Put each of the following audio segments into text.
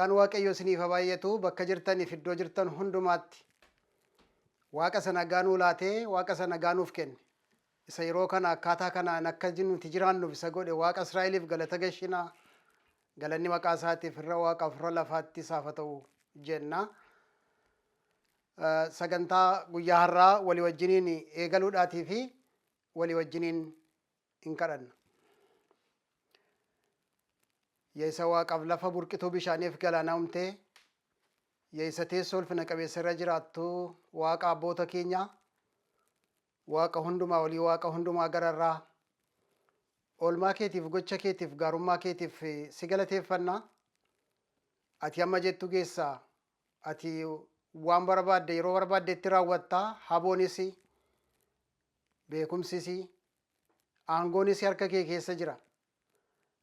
Nagaan Waaqayyoo isiniif haa baay'atu bakka jirtaniif iddoo jirtan hundumaatti Waaqa sana nagaa nuu laatee Waaqa sana nagaa nuuf kenne. Isa yeroo kana akkaataa kanaan akka nuti jiraannuuf isa godhe Waaqa Israa'eliif galata gashinaa. Galanni maqaa isaatiif irra Waaqaaf irra lafaatti isaaf haa ta'u jenna. Sagantaa guyyaa har'aa walii wajjiniin eegaluudhaatii fi walii wajjiniin hin kadhanna. Yeesa Waaqaaf lafa burqituu bishaaniif galaana uumtee yeesa teessoo ulfina qabeessa irra jiraattu Waaqa abboota keenya Waaqa hundumaa olii Waaqa hundumaa gararraa oolmaa keetiif gocha keetiif gaarummaa keetiif si galateeffanna. Ati amma jettu geessaa ati waan barbaadde yeroo barbaaddetti raawwattaa. Haboonis beekumsis aangoonis harka kee keessa jira.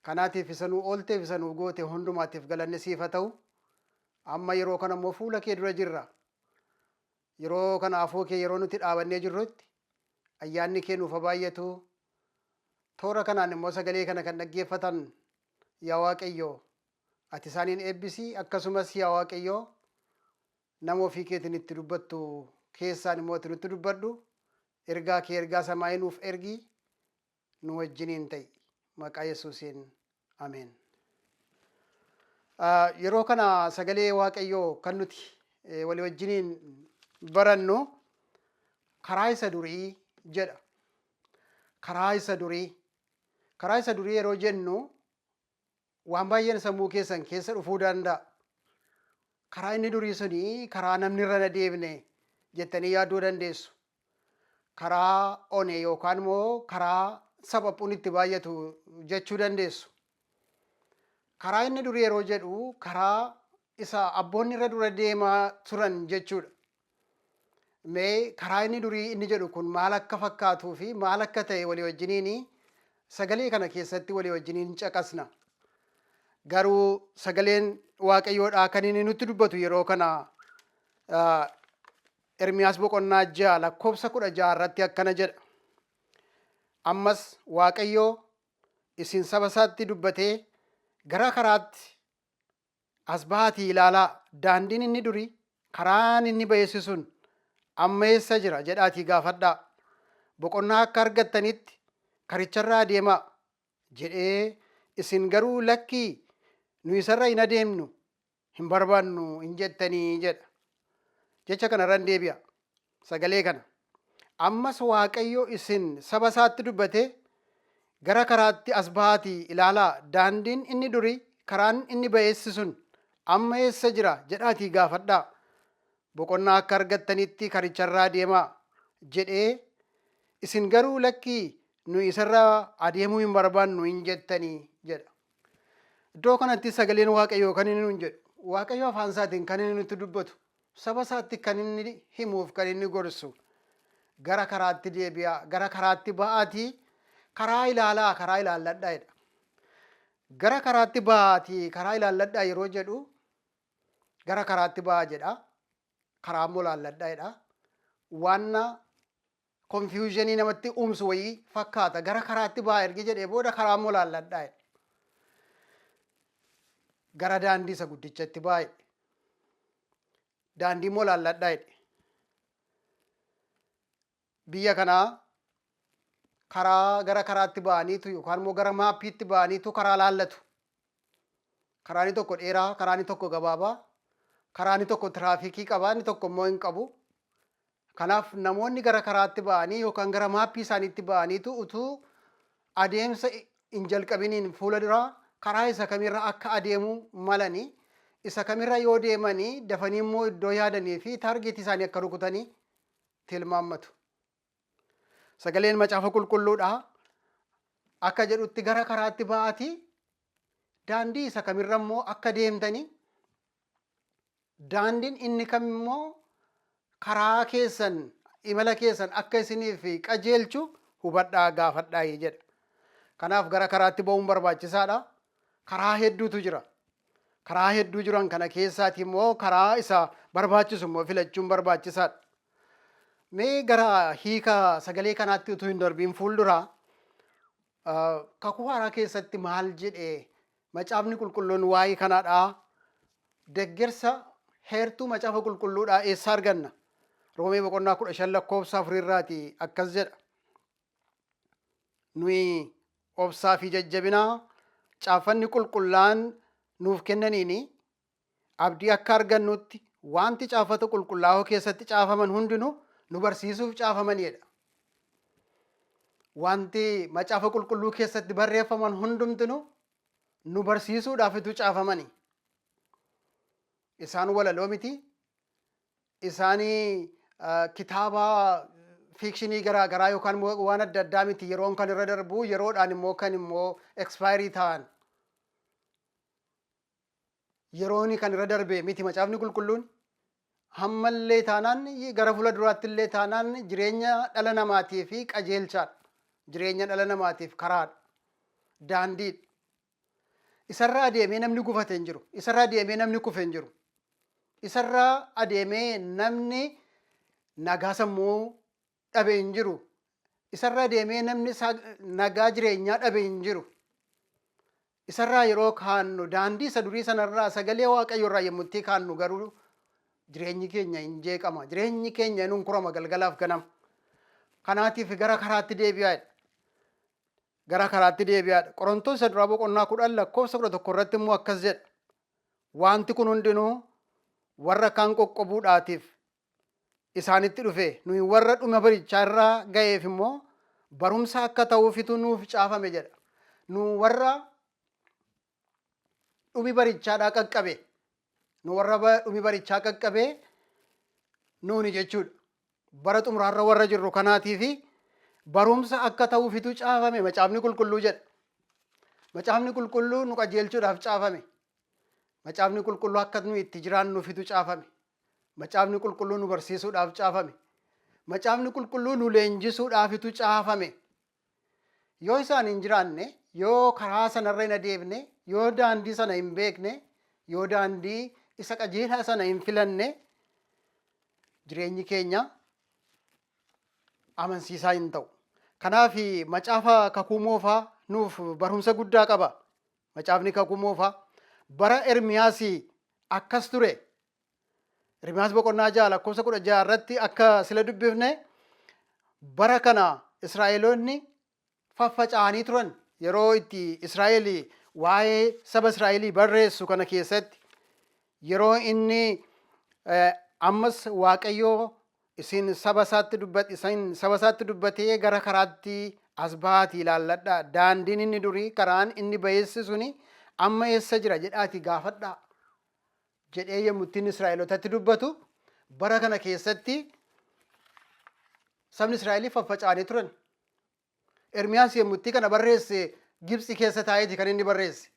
Kanaatiif isa nuu oolteef isa nuu goote hundumaatiif galanni siif haa ta'u. Amma yeroo kana immoo fuula kee dura jirra. Yeroo kana afoo kee yeroo nuti dhaabannee jirrutti ayyaanni kee nuuf haa baay'atu. Toora kanaan immoo sagalee kana kan dhaggeeffatan yaa Waaqayyoo ati isaaniin eebbisi. Akkasumas yaa Waaqayyoo nama ofii keetiin itti dubbattu keessaan immoo itti nutti dubbadhu. Ergaa kee ergaa samaayii nuuf ergi nu wajjiniin ta'i. Maqaa Yesuusiin ameen. Yeroo kana sagalee Waaqayyoo kan nuti walii wajjiniin barannu karaa isa durii jedha. Karaa isa durii. Karaa isa durii yeroo jennu waan baay'een sammuu keessan keessa dhufuu danda'a. Karaa inni durii suni karaa namni irra na deebine jettanii yaaduu dandeessu. Karaa onee yookaan immoo karaa saphaphuun itti baay'atu jechuu dandeessu. Karaa inni durii yeroo jedhu karaa isa abboonni irra dura deemaa turan jechuudha. Mee karaa inni durii inni jedhu kun maal akka fakkaatuu fi maal akka ta'e walii wajjiniin sagalee kana keessatti walii wajjiniin caqasna. Garuu sagaleen Waaqayyoodhaa kan inni nutti dubbatu yeroo kana Ermiyaas boqonnaa 6 lakkoofsa 16 irratti akkana jedha. Ammas Waaqayyoo isin saba isaatti dubbatee gara karaatti as ba'aatii ilaalaa. Daandiin inni durii karaan inni ba'eessi sun amma eessa jira jedhaatii gaafadhaa. Boqonnaa akka argattanitti karicharraa adeemaa jedhee isin garuu lakkii nu isarra hin adeemnu hin barbaannu hin jettanii jedha. Jecha kanarran deebi'a sagalee kana. Ammas Waaqayyo isin saba isaatti dubbate gara karaatti as ba'aatii ilaalaa. Daandiin inni durii karaan inni ba'eessi sun amma eessa jira jedhaatii gaafadhaa. Boqonnaa akka argattanitti karicharraa adeemaa jedhee isin garuu lakkii nu isarra adeemuu hin barbaannu hin jettanii jedha. Iddoo kanatti sagaleen Waaqayyoo kan inni nun jedhu Waaqayyo afaan isaatiin kan inni nutti dubbatu saba isaatti kan inni himuuf kan inni gorsu gara karaatti deebi'aa gara karaatti ba'aatii karaa ilaalaa karaa ilaalladhaa jedha. Gara karaatti ba'aatii karaa ilaalladhaa yeroo jedhu gara karaatti ba'aa jedha. Karaa immoo ilaalladhaa jedha. Waan konfiyuuzhinii namatti uumsu wayii fakkaata. Gara karaatti ba'aa ergi jedhee booda karaa immoo ilaalladhaa jedha. Gara daandii isa guddichatti ba'aa. Daandii immoo ilaalladhaa jedhe. Biyya kanaa karaa gara karaatti ba'aniitu yookaan immoo gara maappiitti ba'aniitu karaa ilaallatu. Karaani tokko dheeraa, karaani tokko gabaabaa, karaani tokko tiraafikii qaba, inni tokko immoo hin qabu. Kanaaf namoonni gara karaatti ba'anii yookaan gara maappii isaaniitti ba'aniitu utuu adeemsa hin jalqabiniin fuula duraa karaa isa kamirra akka adeemuu malanii isa kamirra yoo deemanii dafanii immoo iddoo yaadanii fi taargeetii isaanii akka rukutanii tilmaammatu. Sagaleen macaafa qulqulluudhaa akka jedhutti gara karaatti ba'aatii daandii isa kamirra immoo akka deemtanii daandiin inni kam immoo karaa keessan imala keessan akka isiniif qajeelchu hubadhaa gaafadhaa jedha. Kanaaf gara karaatti ba'uun barbaachisaadha. Karaa hedduutu jira. Karaa hedduu jiran kana keessaati immoo karaa isa barbaachisu immoo filachuun barbaachisaadha. Mee gara hiika sagalee kanaatti utuu hin darbiin fuulduraa kakuu haaraa keessatti maal jedhee macaafni qulqulluun waa'ee kanaadhaa deeggarsa heertuu macaafa qulqulluudhaa eessaa arganna? Roomee boqonnaa 15 lakkoofsa 4 irraati akkas jedha. Nuyi obsaa fi jajjabinaa caafanni qulqullaan nuuf kennaniini abdii akka argannutti wanti caafata qulqullaa'oo keessatti caafaman hundinuu nu barsiisuuf caafamanidha. Wanti macaafa qulqulluu keessatti barreeffaman hundumtinuu nu barsiisuudhaafitu caafamani. Isaan walaloo miti. Isaanii kitaaba fiikshinii garaa garaa yookaan waan adda addaa miti. Yeroon kan irra darbu yeroodhaan immoo kan immoo expaayirii ta'an. Yerooni kan irra darbe miti macaafni qulqulluun. Hammallee taanaan gara fuula duraatti illee taanaan jireenya dhala namaatiif qajeelchaadha. Jireenya dhala namaatiif karaadha. Daandiidha. Isarraa adeemee namni gufate hin jiru. Isarraa adeemee namni kufe hin jiru. Isarraa adeemee namni nagaa sammuu dhabe hin jiru. Isarraa adeemee namni nagaa jireenyaa dhabe hin jiru. Isarraa yeroo kaannu daandii isa durii sanarraa sagalee Waaqayyoo irraa yommutti kaannu garuu jireenyi keenya hin jeeqama. Jireenyi keenya hin hunkurama galgalaaf ganama. Kanaatiif gara karaatti deebi'aadha. Gara karaatti deebi'aadha. Qorontoos isa duraa boqonnaa 10 lakkoofsa 11 irratti immoo akkas jedha. Wanti kun hundinuu warra kaan qoqqobuudhaatiif isaanitti dhufe. Nuyi warra dhuma barichaa irraa ga'eef immoo barumsa akka ta'uufitu nuuf caafame jedha. Nu warra dhumi barichaadhaa qaqqabe. Nu warra dhumi barichaa qaqqabee nuuni jechuudha. Bara xumuraarra warra jirru kanaatiifi barumsa akka ta'uufitu caafame macaafni qulqulluu jedha. Macaafni qulqulluu nu qajeelchuudhaaf caafame. Macaafni qulqulluu akka nu itti jiraannuufitu caafame. Macaafni qulqulluu nu barsiisuudhaaf caafame. Macaafni qulqulluu nu leenjisuudhaafitu caafame. Yoo isaan hin jiraanne, yoo karaa sanarra hin adeemne, yoo daandii sana hin beekne, yoo daandii isa qajeelaa sana hin filanne, jireenyi keenya amansiisaa hin ta'u. Kanaaf macaafa kakuu moofaa nuuf barumsa guddaa qaba. Macaafni kakuu moofaa bara Ermiyaas akkas ture. Ermiyaas boqonnaa 6 lakkoofsa 16 irratti akka sila dubbifne bara kana Israa'eloonni faffaca'anii turan. Yeroo itti Israa'el waa'ee saba Israa'elii barreessu kana keessatti yeroo inni ammas Waaqayyoo isin saba isaatti dubbatee gara karaatti as bahaati ilaalladhaa. Daandiin inni durii karaan inni bayeessi suni amma eessa jira jedhaati gaafadhaa jedhee yommuttiin Israa'elotatti dubbatu bara kana keessatti sabni Israa'elii faffaca'anii turan. Ermiyaas yommuttii kana barreesse Gibxi keessa taa'eeti kan inni barreesse.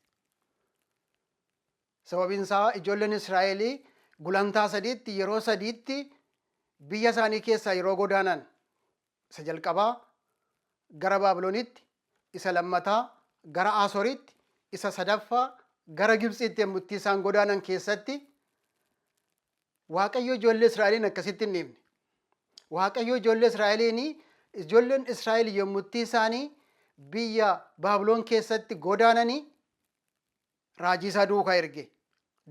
Sababiin isaa ijoolleen Israa'elii gulantaa sadiitti yeroo sadiitti biyya isaanii keessaa yeroo godaanan isa jalqabaa gara Baabiloonitti, isa lammataa gara Asooritti, isa sadaffaa gara Gibxitti yommuttii isaan godaanan keessatti Waaqayyo ijoollee Israa'eliin akkasitti hin dhiifne. Waaqayyo ijoolleen Israa'el yommuttii isaanii biyya Baabiloon keessatti godaananii raajii isaa duukaa erge.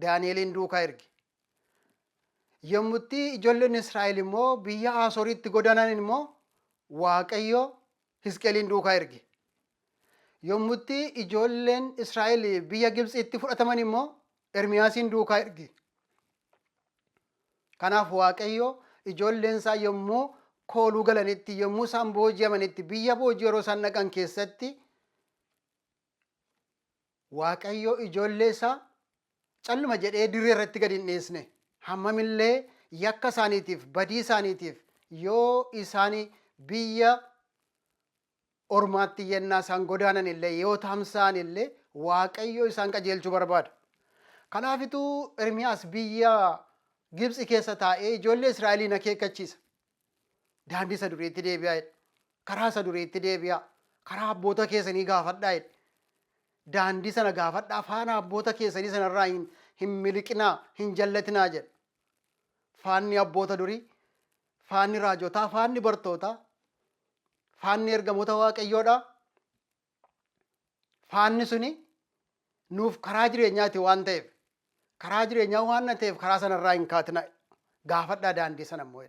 Daani'eliin duukaa erge. Yommuttii ijoolleen Israa'el immoo biyya Asooritti godaanan immoo Waaqayyo Hisqeeliin duukaa erge. Yommuttii ijoolleen Israa'el biyya Gibxitti fudhataman immoo Ermiyaasiin duukaa erge. Kanaaf Waaqayyo ijoolleen isaa yommuu kooluu galanitti, yommuu isaan booji'amanitti, biyya boojii yeroo isaan dhaqan keessatti Waaqayyo ijoollee isaa calluma jedhee dirree irratti gadi hin dhiisne. Hammamillee yakka isaaniitiif, badii isaaniitiif yoo isaanii biyya ormaatti yennaa isaan godaanan illee yoo tamsa'an illee Waaqayyo isaan qajeelchuu barbaada. Kanaafituu Ermiyaas biyya Gibxi keessa taa'ee ijoollee Israa'eliin akeekkachiisa. Daandii isa duriitti deebi'aa jedhe. Karaa isa duriitti deebi'aa. Karaa abboota keessanii gaafadhaa jedhe. Daandii sana gaafadhaa faana abboota keessanii sanarraa hin miliqinaa, hin jallatinaa jedhe. Faanni abboota durii, faanni raajotaa, faanni bartootaa, faanni ergamoota Waaqayyoodhaa. Faanni suni nuuf karaa jireenyaati waan ta'eef karaa jireenyaa waan ta'eef karaa sanarraa hin kaatina gaafadhaa daandii sana immoo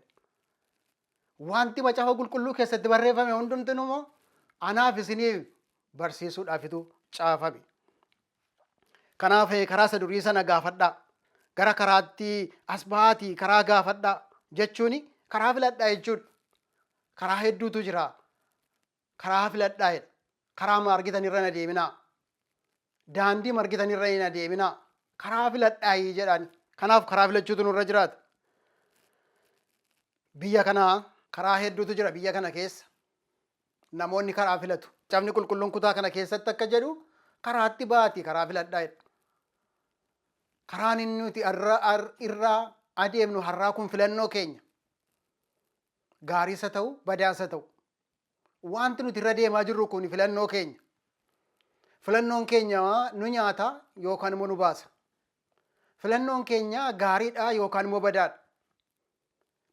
wanti macaafa qulqulluu keessatti barreeffame hundumtuu immoo anaaf isiniif barsiisuudhaafitu caafame. Kanaaf karaa isa durii sana gaafadhaa gara karaatti as ba'aatii karaa gaafadhaa jechuun karaa filadhaa jechuudha. Karaa hedduutu jira. Karaa filadhaa'edha. Karaa argitan irra na deeminaa. Daandii argitan irra na deeminaa. Karaa filadhaa'ii jedhaan. Kanaaf karaa filachuutu nurra jiraata. Biyya kanaa karaa hedduutu jira biyya kana keessa. Namoonni karaa filatu. Caafni qulqulluun kutaa kana keessatti akka jedhu karaatti ba'aatii karaa filadhaa'edha. Karaan inni nuti irraa adeemnu har'aa kun filannoo keenya. Gaariisa ta'u badaasa ta'u. Wanti nuti irra deemaa jirru kun filannoo keenya. Filannoon keenya nu nyaata yookaan immoo nu baasa. Filannoon keenya gaariidha yookaan immoo badaadha.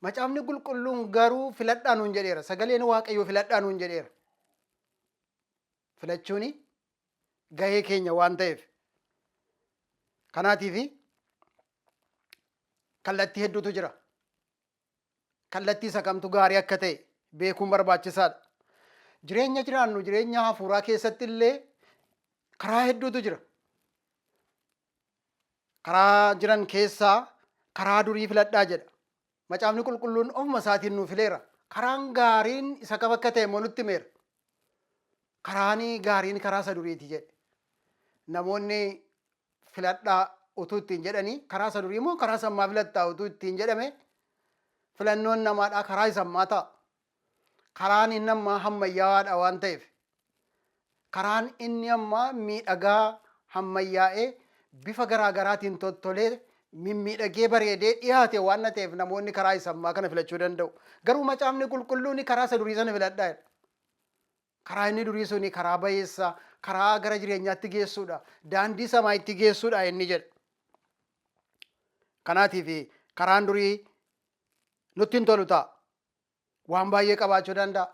Macaafni qulqulluun garuu filadhaa nuun jedheera. Sagaleen Waaqayyoo filadhaa nuun jedheera. Filachuun gahee keenya waan ta'eef. Kanaatiif kallattii hedduutu jira. Kallattii isa kamtu gaarii akka ta'e beekuun barbaachisaadha. Jireenya jiraannu jireenya hafuuraa keessatti illee karaa hedduutu jira. Karaa jiran keessaa karaa durii filadhaa jedha. Macaafni qulqulluun ofuma isaatiin nuuf fileera. Karaan gaariin isa kam akka ta'e immoo nutti himeera. Karaan gaariin karaa isa duriiti jedhe. Namoonni filadhaa utuu ittiin jedhanii karaa isa durii immoo karaa isa ammaa filattaa utuu ittiin jedhame filannoon namaadhaa karaa isa ammaa ta'a. Karaan inni ammaa ammayyaa'aadha waan ta'eef. Karaan inni ammaa miidhagaa ammayyaa'ee bifa garaa garaatiin tottolee mimmiidhagee bareedee dhiyaate waan ta'eef namoonni karaa isa ammaa kana filachuu danda'u. Garuu macaafni qulqulluun karaa isa durii sana filadhaa jedha. Karaa inni durii suni karaa bayeessa, karaa gara jireenyaatti geessuudha. Daandii samaa'itti geessuudha inni jedha. Kanaatiif karaan durii nutti hin tolu ta'a. Waan baay'ee qabaachuu danda'a.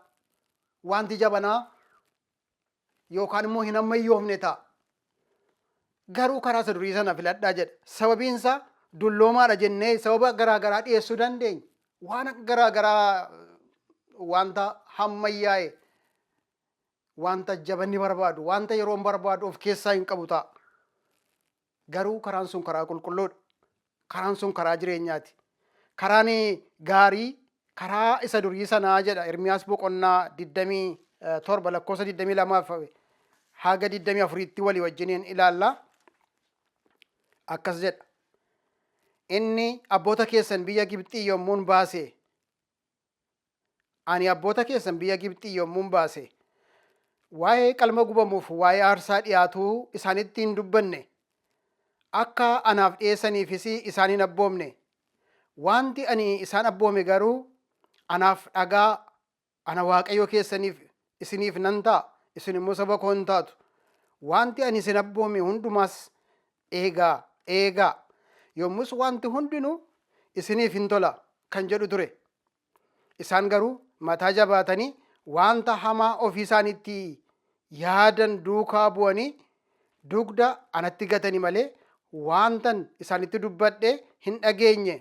Wanti jabanaa yookaan immoo hin ammayyoofne ta'a. Garuu karaa isa durii sana filadhaa jedha. Sababiin isaa dulloomaadha jennee sababa garaa garaa dhiyeessuu dandeenya. Waan garaa garaa wanta ammayyaa'e wanta jabanni barbaadu wanta yeroon barbaadu of keessaa hin qabu ta'a. Garuu karaan sun karaa qulqulluudha. Karaan sun karaa jireenyaati. Karaan gaarii karaa isa durii sanaa jedha. Ermiyaas boqonnaa 27 lakkoofsa 22 haga 24tti walii wajjiniin ilaalla. Akkas jedha. Inni abboota keessan biyya Gibxii yommuun baase. Ani abboota keessan biyya Gibxii yommuun baase. Waa'ee qalma gubamuuf waa'ee aarsaa dhiyaatuu isaanitti hin dubbanne. Akka anaaf dhiyeessaniifis isaan hin abboomne. Wanti ani isaan abboome garuu anaaf dhagaa ana Waaqayyo keessaniif isiniif nan ta'a. Isin immoo saba koo hin taatu. Wanti ani isin abboome hundumaas eegaa. Yommus wanti hundinuu isiniif hin tola kan jedhu ture. Isaan garuu mataa jabaatanii wanta hamaa ofii isaaniitti yaadan duukaa bu'anii dugda anatti gatanii malee wantan isaanitti dubbadhe hin dhageenye.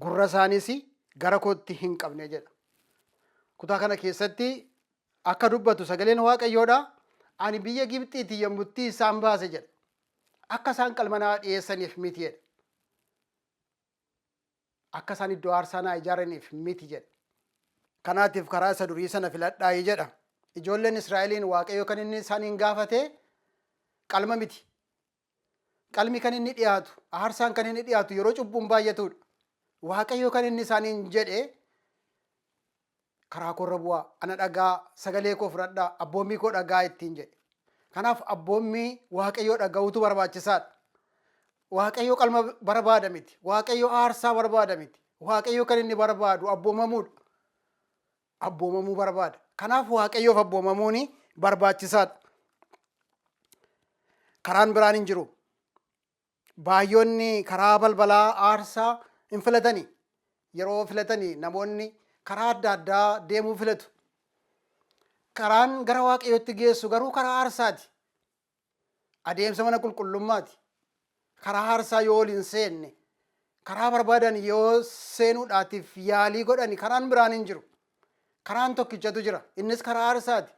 Gurra isaanis gara kootti hin qabne jedha. Kutaa kana keessatti akka dubbatu sagaleen Waaqayyoodha. Ani biyya Gibxiitii yommutti isaan baase jedha. Akka isaan qalma naa dhiyeessaniif miti jedha. Akka isaan iddoo aarsaa naa ijaaraniif miti jedha. Kanaatiif karaa isa durii sana filadhaa jedha. Ijoolleen Israa'eliin Waaqayyo kan inni isaaniin gaafate qalma miti. Qalmi kan inni dhiyaatu, aarsaan kan inni dhiyaatu yeroo cubbuun baay'atudha. Waaqayyo kan inni isaaniin jedhe karaa koorra bu'aa, ana dhagaa, sagalee koo fudhadhaa, abboommii koo dhagaa ittiin jedhe. Kanaaf abboommii Waaqayyoo dhaga'uutu barbaachisaadha. Waaqayyo qalma barbaada miti. Waaqayyo aarsaa barbaada miti. Waaqayyo kan inni barbaadu abboomamuudha. Abboomamuu barbaada. Kanaaf Waaqayyoof abboomamuun barbaachisaadha. Karaan biraan hin jiru. Baay'oonni karaa balbalaa aarsaa hin filatanii. Yeroo filatanii namoonni karaa adda addaa deemuu filatu. Karaan gara Waaqayyootti geessu garuu karaa aarsaati. Adeemsa mana qulqullummaati. karaa aarsaa yoo ol hin seenne, karaa barbaadan yoo seenuudhaatiif yaalii godhani karaan biraan hin jiru. Karaan tokkichatu jira. Innis karaa aarsaati.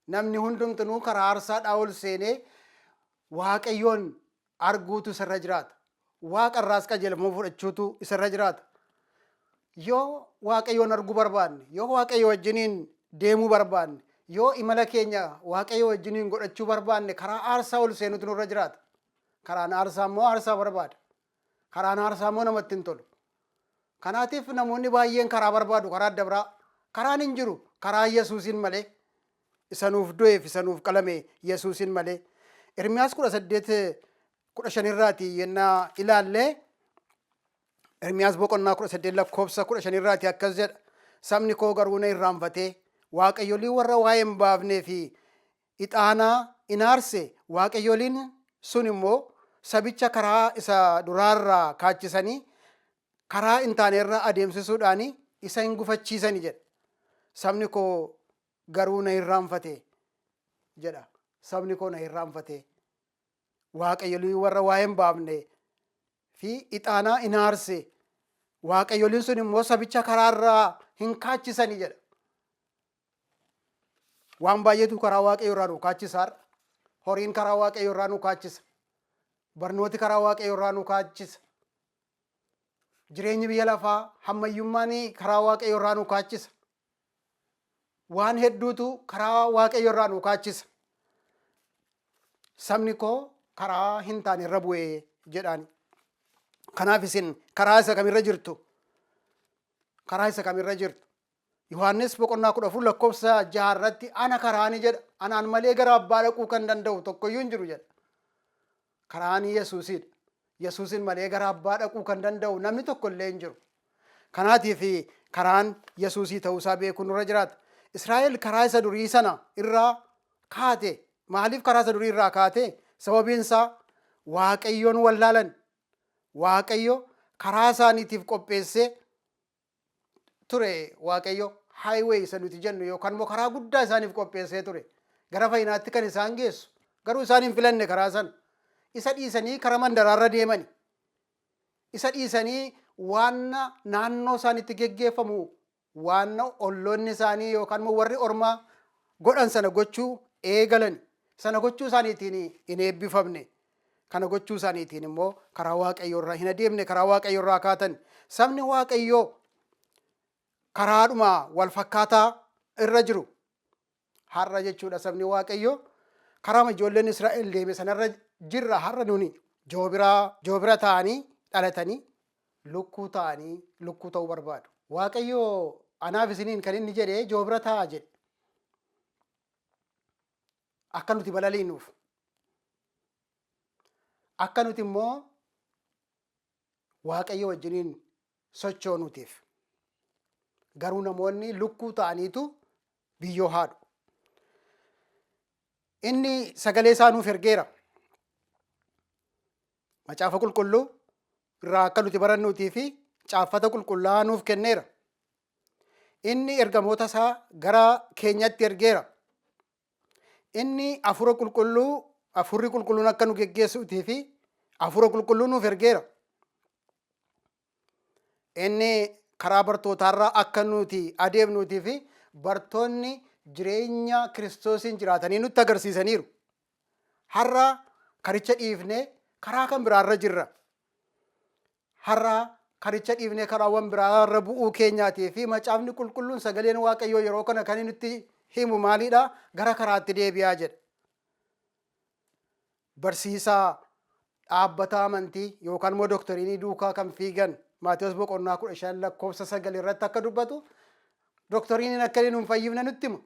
Namni hundumtuu karaa aarsaadhaa ol seenee Waaqayyoon arguutu isarra jiraata. Waaqarraas qajeelfama fudhachuutu isarra jiraata. Yoo Waaqayyoon arguu barbaanne, yoo Waaqayyo wajjiniin deemuu barbaanne, yoo imala keenya Waaqayyo wajjiniin godhachuu barbaanne karaa aarsaa ol seenutu nurra jiraata. Karaan aarsaa immoo aarsaa barbaada. Karaan aarsaa immoo namatti hin tolu. Kanaatiif namoonni baay'een karaa barbaadu, karaa adda biraa. Karaan hin jiru karaa Yesuusin malee. Isa nuuf du'eef isa nuuf qalame Yesuusin malee. Ermiyaas 18:15 irraati yennaa ilaallee, Ermiyaas boqonnaa 18 lakkoofsa 15 irraati akkas jedha. Sabni koo garuu na irraanfatee waaqayyolii warra waa'ee hin baafnee fi ixaanaa in aarse. Waaqayyoliin sun immoo sabicha karaa isa duraarraa kaachisanii karaa hin taanerraa adeemsisuudhaan isa hin gufachiisani jedha. Sabni koo garuu na irraanfatee jedha. Sabni koo na irraanfatee waaqayyolii warra waa'ee hin baafne fi ixaanaa in aarse. Waaqayyoliin sun immoo sabicha karaarraa hin kaachisani jedha. Waan baay'eetu karaa Waaqayyoo irraa nu kaachisa. Horiin karaa Waaqayyoo irraa nu kaachisa. Barnooti karaa Waaqayyoo irraa nu kaachisa. Jireenyi biyya lafaa hammayyummaan karaa Waaqayyoo irraa nu kaachisa. Waan hedduutu karaa Waaqayyoo irraa nu kaachisa. Sabni koo karaa hin taane irra bu'ee jedhaani. Kanaaf isin karaa isa kamirra jirtu? Karaa isa kamirra jirtu? Yohaannis boqonnaa 14 lakkoofsa 6 irratti ana karaani jedha. Anaan malee gara abbaa dhaquu kan danda'u tokkoyyuu hin jiru jedha. Karaan Yesuusidha. Yesuusin malee gara abbaa dhaquu kan danda'u namni tokko illee hin jiru. Kanaatiif karaan Yesuusii ta'uusaa beekuun nurra jiraata. Israa'el karaa isa durii sana irraa kaate. Maaliif karaa isa durii irraa kaate? Sababiin isaa Waaqayyoon wallaalan. Waaqayyo karaa isaaniitiif qopheessee ture. Waaqayyo highway isa nuti jennu yookaan immoo karaa guddaa isaaniif qopheessee ture. Gara fayyinaatti kan isaan geessu. Garuu isaan hin filanne karaa sana. Isa dhiisanii karaa mandaraarra deemani. Isa dhiisanii waan naannoo isaaniitti geggeeffamu, waan olloonni isaanii yookaan immoo warri ormaa godhan sana gochuu eegalan. Sana gochuu isaaniitiin hin eebbifamne. Kana gochuu isaaniitiin immoo karaa Waaqayyoo irraa hin adeemne, karaa Waaqayyoo irraa kaatan. Sabni Waaqayyoo karaadhuma wal fakkaataa irra jiru. Har'a jechuudha sabni Waaqayyoo karaa ijoolleen Israa'el deeme sanarra jirra. Har'a nuni joobira ta'anii dhalatanii lukkuu ta'uu barbaadu. Waaqayyoo anaaf isiniin kan inni jedhee joobira ta'aa jedhe. Akka nuti balaliinuuf. Akka nuti immoo Waaqayyo wajjiniin sochoonutiif. Garuu namoonni lukkuu ta'aniitu biyyoo haadhu. Inni sagalee isaa nuuf ergeera. Macaafa qulqulluu irraa akka nuti barannuutii fi caaffata qulqullaa'aa nuuf kenneera. Inni ergamoota isaa gara keenyatti ergeera. Inni afurri qulqulluun akka nu geggeessuutii fi afura qulqulluu nuuf ergeera. Inni karaa bartootaarraa akka nuti adeemnuutii fi bartoonni jireenya Kiristoosiin jiraatanii nutti agarsiisaniiru. Har'a karicha dhiifnee karaa kan biraarra jirra. Har'a karicha dhiifnee karaawwan biraarra bu'uu keenyaatii fi macaafni qulqulluun sagaleen Waaqayyoo yeroo kana kan nutti himu maalidha? Gara karaatti deebi'aa jedha. Barsiisaa dhaabbata amantii yookaan immoo doktariinii duukaa kan fiigan Maatewos boqonnaa 15 lakkoofsa 9 irratti akka dubbatu doktariiniin akka inni hin fayyifne nutti hima.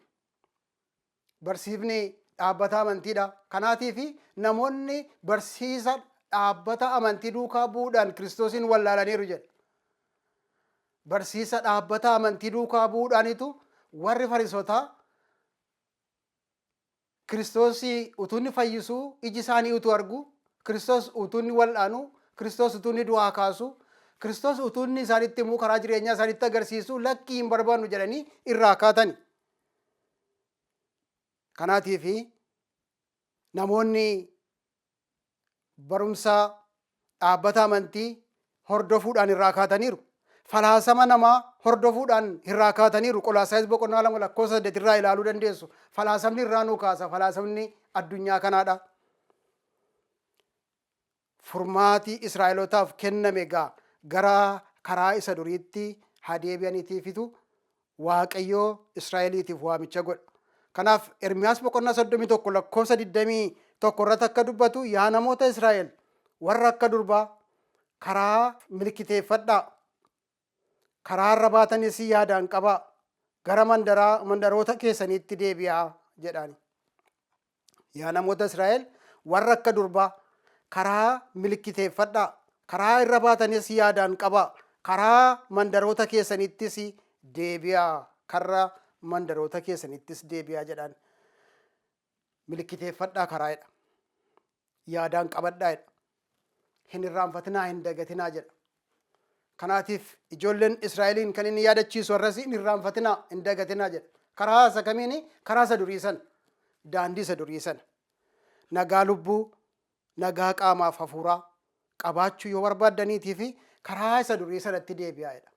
Barsiifni dhaabbata amantiidha. Kanaatiif namoonni barsiisa dhaabbata amantii duukaa bu'uudhaan Kiristoosin wallaalaniiru jedha. Barsiisa dhaabbata amantii duukaa bu'uudhaanitu warri Fariisotaa Kiristoosii utuu inni fayyisuu iji isaanii utuu argu, Kiristoos utuu inni wal'aanu, Kiristoos utuu inni du'aa kaasu, Kiristoos utuu inni isaanitti himuu karaa jireenyaa isaanitti agarsiisu lakkii hin barbaannu jedhanii irraa kaatani. Kanaatiif namoonni barumsa dhaabbata amantii hordofuudhaan irraa kaataniiru. Falaasama namaa hordofuudhaan irraa kaataniiru. Qolaasaayis boqonnaa 2 irraa ilaaluu dandeessu. Falaasamni irraa nuu kaasa. Falaasamni addunyaa kanaadha. Furmaatii Israa'elootaaf kenname egaa gara karaa isa duriitti haa deebi'aniitiifitu Waaqayyoo Israa'eliitiif waamicha godha. Kanaaf Ermiyaas boqonnaa 31 lakkoofsa 21 irratti akka dubbatu yaa namoota Israa'el warra akka durbaa karaa milkiteeffadhaa. Karaa irra baatanis yaadaan qabaa. Gara mandaroota keessaniitti deebi'aa jedhaani. Yaa namoota Israa'el warra akka durbaa karaa milkiteeffadhaa. Karaa irra baatanis yaadaan qabaa. Karaa mandaroota keessanittis deebi'aa. Karra mandaroota keessanittis deebi'aa jedhaan. Milkiteeffadhaa karaadha. Yaadaan qabadhaadha. Hin irraanfatinaa, hin dagatinaa jedha. Kanaatiif ijoolleen Israa'eliin kan inni yaadachiisu har'as hin irraanfatinaa, hin dagatinaa jedha. Karaa isa kamiini? Karaa isa durii sana. Daandii isa durii sana. Nagaa lubbuu, nagaa qaamaaf hafuuraa qabaachuu yoo barbaaddaniitii fi karaa isa durii sanatti deebi'aadha.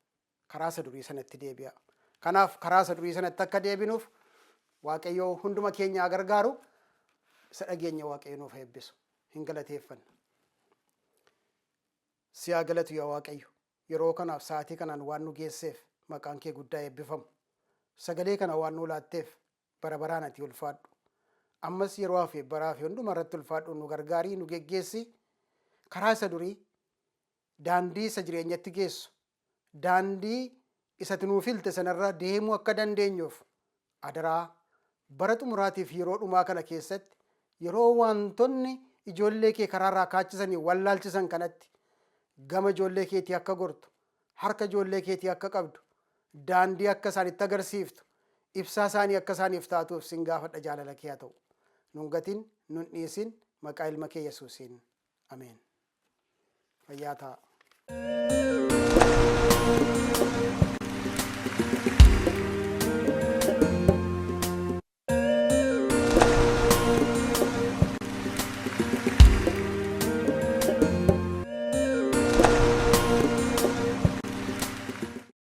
Karaa isa durii sanatti deebi'a. Kanaaf karaa isa durii sanatti akka deebinuuf Waaqayyoo hunduma keenyaa gargaaru isa dhageenya Waaqayyo nuuf eebbisu. Hin galateeffanna. Siyaa galatu yaa Waaqayyo. Yeroo kanaaf sa'aatii kanaan waan nu geesseef maqaan kee guddaa eebbifamu. Sagalee kana waan nu laatteef bara baraan ati ulfaadhu. Ammas yeroo hafe baraa fi hunduma irratti ulfaadhu nu gargaarii nu geggeessi. Karaa isa durii daandii isa jireenyatti geessu daandii isatti nuuf filte sanarra deemuu akka dandeenyuuf adaraa bara xumuraatiif yeroo dhumaa kana keessatti yeroo wantoonni ijoollee kee karaarraa kaachisanii wallaalchisan kanatti gama ijoollee keetii akka gortu, harka ijoollee keetii akka qabdu, daandii akka isaanitti agarsiiftu, ibsaa isaanii akka isaaniif taatuuf sin gaafadha jaalala kee haa ta'u. Nun gatin, nun dhiisin, maqaa ilma kee Yesuusiin. Ameen. Fayyaa ta'a.